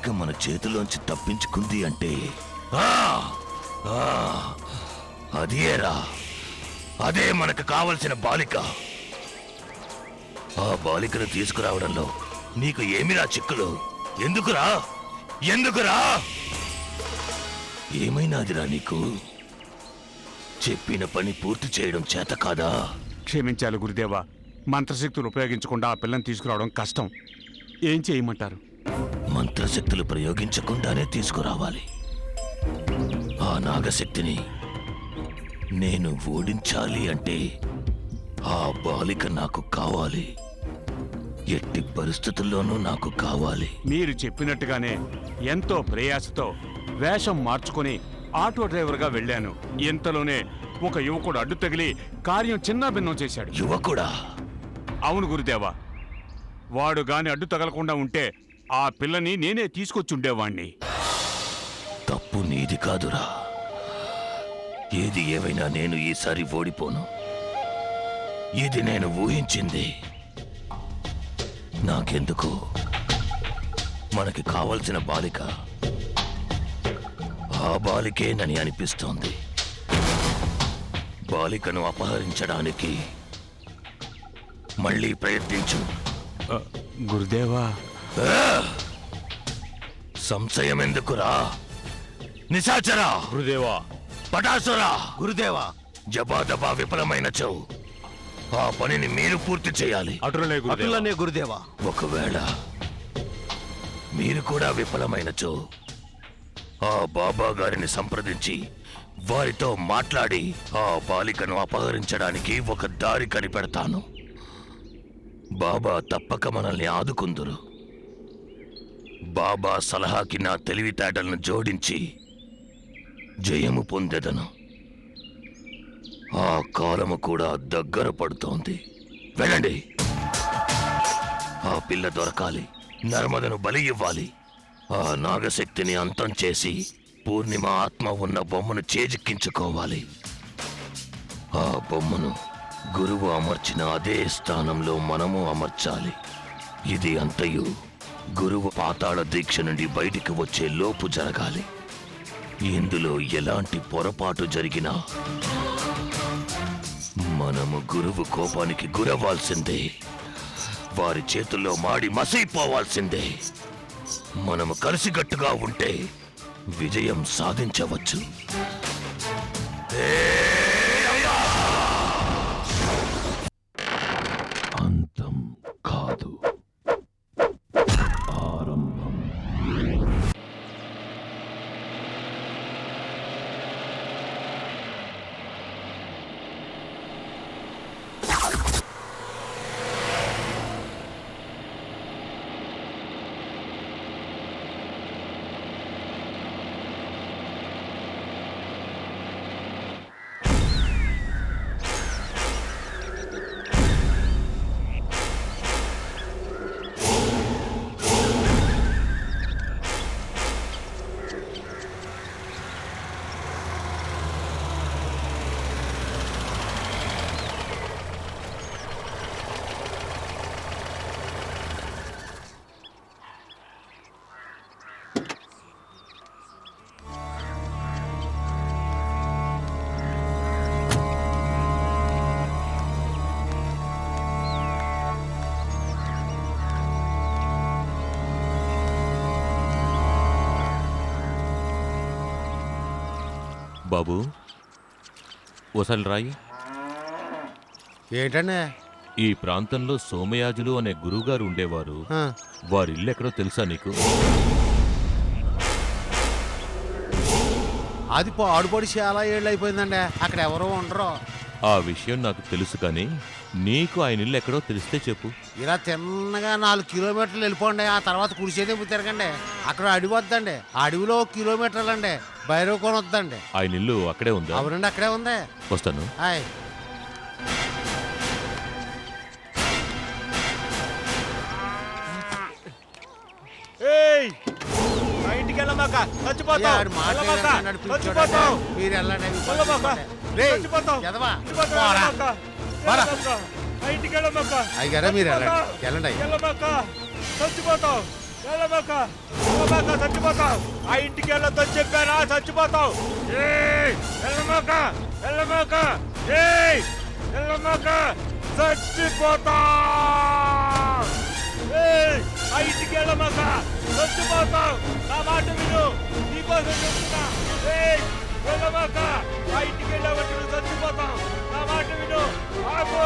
బాలిక మన చేతిలోంచి తప్పించుకుంది అంటే అదేరా, అదే మనకు కావలసిన బాలిక. ఆ బాలికను తీసుకురావడంలో నీకు ఏమిరా చిక్కులు? ఎందుకురా ఎందుకురా? ఏమైనాదిరా నీకు? చెప్పిన పని పూర్తి చేయడం చేత కాదా? క్షమించాలి గురుదేవా, మంత్రశక్తులు ఉపయోగించకుండా ఆ పిల్లని తీసుకురావడం కష్టం. ఏం చేయమంటారు? మంత్రశక్తులు ప్రయోగించకుండానే తీసుకురావాలి. ఆ నాగశక్తిని నేను ఓడించాలి అంటే ఆ బాలిక నాకు కావాలి. ఎట్టి పరిస్థితుల్లోనూ నాకు కావాలి. మీరు చెప్పినట్టుగానే ఎంతో ప్రయాసతో వేషం మార్చుకుని ఆటో డ్రైవర్గా వెళ్ళాను. ఇంతలోనే ఒక యువకుడు అడ్డు తగిలి కార్యం చిన్నాభిన్నం చేశాడు. యువకుడా? అవును గురుదేవా, వాడు గాని అడ్డు తగలకుండా ఉంటే ఆ పిల్లని నేనే తీసుకొచ్చుండేవాణ్ణి. తప్పు నీది కాదురా. ఏది ఏమైనా నేను ఈసారి ఓడిపోను. ఇది నేను ఊహించింది. నాకెందుకు, మనకి కావలసిన బాలిక ఆ బాలికేనని అనిపిస్తోంది. బాలికను అపహరించడానికి మళ్ళీ ప్రయత్నించు. గురుదేవా, సంశయం ఎందుకురా? నిశాచరా! గురుదేవా! పటాసురా! గురుదేవా! జబాదబా విఫలమైనచో ఆ పనిని మీరు పూర్తి చేయాలి. అటులనే గురుదేవా. ఒకవేళ మీరు కూడా విఫలమైనచో ఆ బాబా గారిని సంప్రదించి వారితో మాట్లాడి ఆ బాలికను అపహరించడానికి ఒక దారి కనిపెడతాను. బాబా తప్పక మనల్ని ఆదుకుందురు. బాబా సలహాకి నా తెలివితేటలను జోడించి జయము పొందెదను. ఆ కాలము కూడా దగ్గర పడుతోంది. వెళ్ళండి. ఆ పిల్ల దొరకాలి. నర్మదను బలి ఇవ్వాలి. ఆ నాగశక్తిని అంతం చేసి పూర్ణిమ ఆత్మ ఉన్న బొమ్మను చేజిక్కించుకోవాలి. ఆ బొమ్మను గురువు అమర్చిన అదే స్థానంలో మనము అమర్చాలి. ఇది అంతయు గురువు పాతాళ దీక్ష నుండి బయటికి వచ్చే లోపు జరగాలి. ఇందులో ఎలాంటి పొరపాటు జరిగినా మనము గురువు కోపానికి గురవ్వాల్సిందే. వారి చేతుల్లో మాడి మసైపోవాల్సిందే. మనము కలిసికట్టుగా ఉంటే విజయం సాధించవచ్చు. అంతం కాదు, ఆరంభం. బాబు, ఓసారి రాయి. ఏంటండి? ఈ ప్రాంతంలో సోమయాజులు అనే గురువుగారు ఉండేవారు. వారి ఇల్లు ఎక్కడో తెలుసా నీకు? అది పాడుపడి చాలా ఏళ్ళు అయిపోయిందండి. అక్కడ ఎవరో ఉండరు. ఆ విషయం నాకు తెలుసు, కానీ నీకు ఆయన ఇల్లు ఎక్కడో తెలిస్తే చెప్పు. ఇలా తిన్నగా 4 కిలోమీటర్లు వెళ్ళిపోండి. ఆ తర్వాత కుడిచేదే తిరగండి. అక్కడ అడవి వద్దండి. ఆ అడవిలో 1 కిలోమీటర్లు అండి భైరవకోన వద్దండి. ఆయన ఇల్లు అక్కడే ఉందా? అవునండి, అక్కడే ఉంది. వస్తాను. హాయ్. ఇంటికి వెళ్ళమాక, చచ్చిపోతావు. మీరు వెళ్ళండి. అయ్యారా మీరు వెళ్ళండి. చచ్చిపోతావు. వెళ్ళమాక వెళ్ళమాక చచ్చిపోతావు. ఆ ఇంటికి వెళ్ళొద్దని చెప్పానా, చచ్చిపోతావు. ఏయ్ వెళ్ళమాక వెళ్ళమాక, ఏయ్ వెళ్ళమాక, చచ్చిపోతావు. ఏయ్ ఆ ఇంటికి వెళ్ళమాక, చచ్చిపోతావు. నా మాట విను, నీకోసం చెప్తున్నా. ఏయ్ వెళ్ళమాక, ఆ ఇంటికి వెళ్ళావంటే నువ్వు చచ్చిపోతావు. నా మాట విను, ఆగు.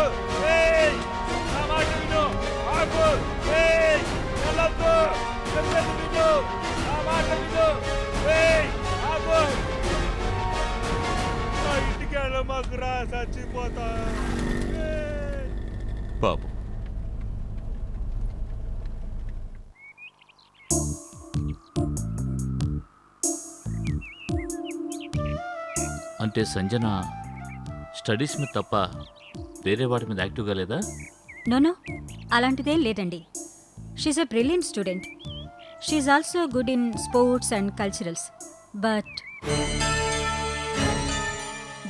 ఏయ్ నా మాట విను, ఆగు. ఏయ్ వెళ్ళొద్దు, చెప్పేది విను, నా మాట విను. ఏయ్ ఆగు. ఆ ఇంటికి వెళ్ళమాకురా, చచ్చిపోతా. ఏయ్. పాపం. అంటే సంజన స్టడీస్ మీద తప్ప వేరే వాటి మీద యాక్టివ్గా లేదా? నోనో, అలాంటిదేం లేదండి. She's a brilliant student. She's also good in sports and culturals. But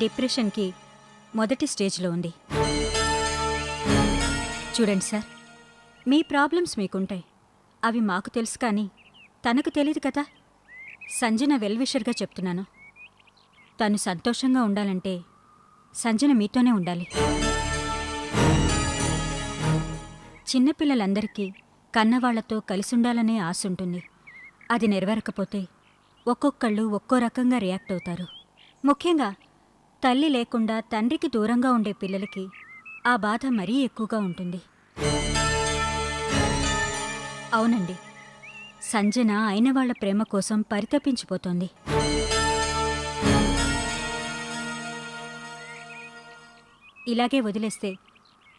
డిప్రెషన్కి మొదటి స్టేజ్లో ఉంది. చూడండి సార్, మీ ప్రాబ్లమ్స్ మీకుంటాయి, అవి మాకు తెలుసు, కానీ తనకు తెలియదు కదా. సంజన వెల్విషర్గా చెప్తున్నాను. తను సంతోషంగా ఉండాలంటే సంజన మీతోనే ఉండాలి. చిన్నపిల్లలందరికీ కన్నవాళ్లతో కలిసుండాలనే ఆశ ఉంటుంది. అది నెరవేరకపోతే ఒక్కొక్కళ్ళు ఒక్కో రకంగా రియాక్ట్ అవుతారు. ముఖ్యంగా తల్లి లేకుండా తండ్రికి దూరంగా ఉండే పిల్లలకి ఆ బాధ మరీ ఎక్కువగా ఉంటుంది. అవునండి, సంజన అయిన వాళ్ల ప్రేమ కోసం పరితపించిపోతోంది. ఇలాగే వదిలేస్తే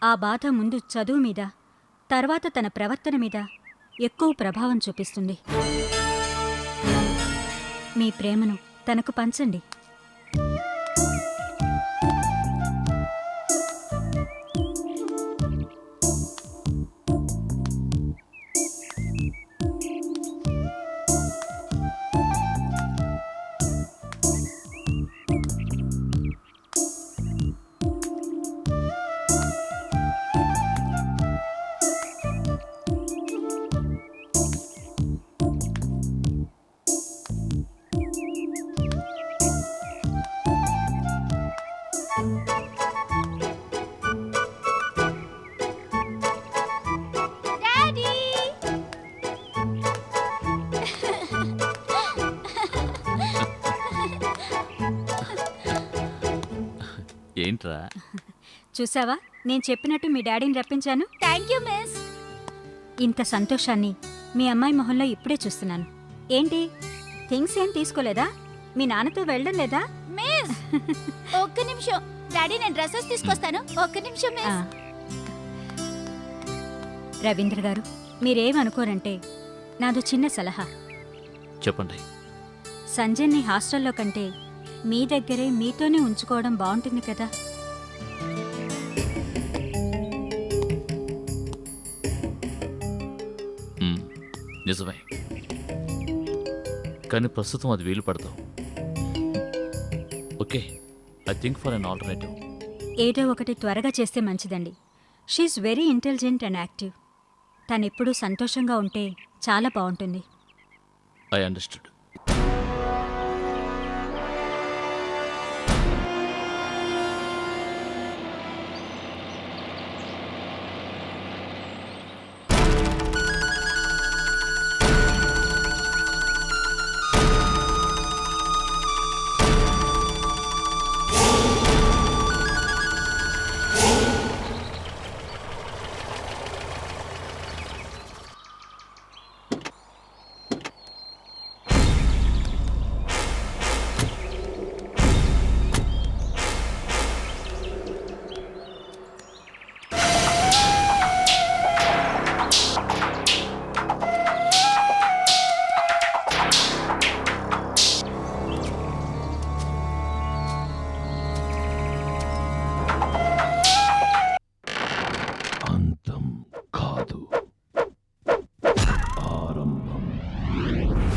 ఆ బాధ ముందు చదువు మీద, తర్వాత తన ప్రవర్తన మీద ఎక్కువ ప్రభావం చూపిస్తుంది. మీ ప్రేమను తనకు పంచండి. ఏంట్రా? చూసావా, నేను చెప్పినట్టు మీ డాడీని రప్పించాను. Thank you miss. ఇంత సంతోషాన్ని మీ అమ్మాయి మొహంలో ఇప్పుడే చూస్తున్నాను. ఏంటి, థింగ్స్ ఏం తీసుకోలేదా? మీ నాన్నతో వెళ్ళడం లేదా? మిస్ ఒక్క నిమిషం డాడీ, నేను డ్రెస్సెస్ తీసుకొస్తాను. ఒక్క నిమిషం ఆ. మిస్. రవీంద్ర గారు, మీరేమనుకోరంటే నాదో చిన్న సలహా. చెప్పండి. సంజయ్ని హాస్టల్లో కంటే మీ దగ్గరే మీతోనే ఉంచుకోవడం బాగుంటుంది కదా. నిజమే, కానీ ప్రస్తుతం అది వీలు పడతాం. Okay, I think for an alternative. ఏదో ఒకటి త్వరగా చేస్తే మంచిదండి. She's very intelligent and active. తనెప్పుడూ సంతోషంగా ఉంటే చాలా బాగుంటుంది. I understood.